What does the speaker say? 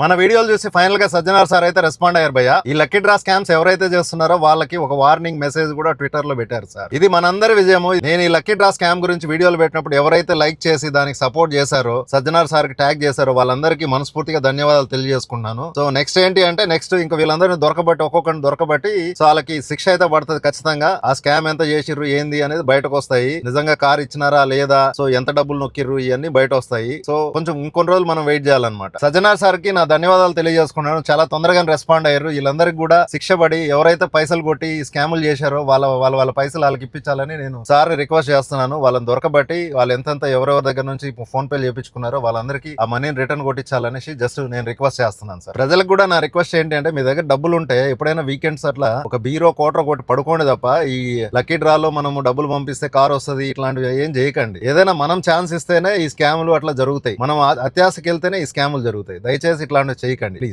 మన వీడియోలు చూసి ఫైనల్ గా సజ్జనార్ సార్ అయితే రెస్పాండ్ అయ్యారు భయ్య. ఈ లక్కీ డ్రా స్కామ్స్ ఎవరైతే చేస్తున్నారో వాళ్ళకి ఒక వార్నింగ్ మెసేజ్ కూడా ట్విట్టర్ లో పెట్టారు సార్. ఇది మనందరి విజయము. నేను ఈ లక్కీ డ్రా స్కామ్ గురించి వీడియోలు పెట్టినప్పుడు ఎవరైతే లైక్ చేసి దానికి సపోర్ట్ చేశారో, సజ్జనార్ సార్ కి ట్యాగ్ చేశారో వాళ్ళందరికీ మనస్ఫూర్తిగా ధన్యవాదాలు తెలియజేసుకున్నాను. సో నెక్స్ట్ ఏంటి అంటే నెక్స్ట్ ఇంకా వీళ్ళందరినీ ఒక్కొక్కరిని దొరకబట్టి సో వాళ్ళకి శిక్ష అయితే పడుతుంది ఖచ్చితంగా. ఆ స్కామ్ ఎంత చేసిర్రు ఏంది అనేది బయటకు వస్తాయి. నిజంగా కార్ ఇచ్చినారా లేదా, సో ఎంత డబ్బులు నొక్కిర్రు ఇవన్నీ బయట వస్తాయి. సో కొంచెం ఇంకొన్ని రోజులు మనం వెయిట్ చేయాలన్నమాట. సజ్జనార్ సార్ కి నా ధన్యవాదాలు తెలియజేసుకున్నాను. చాలా తొందరగా రెస్పాండ్ అయ్యారు. వీళ్ళందరికీ కూడా శిక్ష పడి ఎవరైతే పైసలు కొట్టి స్కాములు చేశారో వాళ్ళ పైసలు వాళ్ళకి ఇప్పించాలని నేను సార్ రిక్వెస్ట్ చేస్తున్నాను. వాళ్ళని దొరకబట్టి వాళ్ళు ఎంతెంత ఎవరెవరి దగ్గర నుంచి ఫోన్ పేలు చేయించుకున్నారో వాళ్ళందరికీ ఆ మనీని రిటర్న్ కొట్టించాలనేసి జస్ట్ నేను రిక్వెస్ట్ చేస్తున్నాను సార్. ప్రజలకు కూడా నా రిక్వెస్ట్ ఏంటి అంటే, మీ దగ్గర డబ్బులు ఉంటే ఎప్పుడైనా వీకెండ్స్ అట్లా ఒక బీరో కోటరో కొట్టి పడుకోండి తప్ప ఈ లక్కీ డ్రాలో మనము డబ్బులు పంపిస్తే కార్ వస్తుంది ఇట్లాంటివి ఏం చేయకండి. ఏదైనా మనం ఛాన్స్ ఇస్తేనే ఈ స్కాములు అట్లా జరుగుతాయి. మనం అత్యాశకి వెళ్తేనే ఈ స్కాములు జరుగుతాయి. దయచేసి ఇట్లాంటివి చేయకండి ప్లీజ్.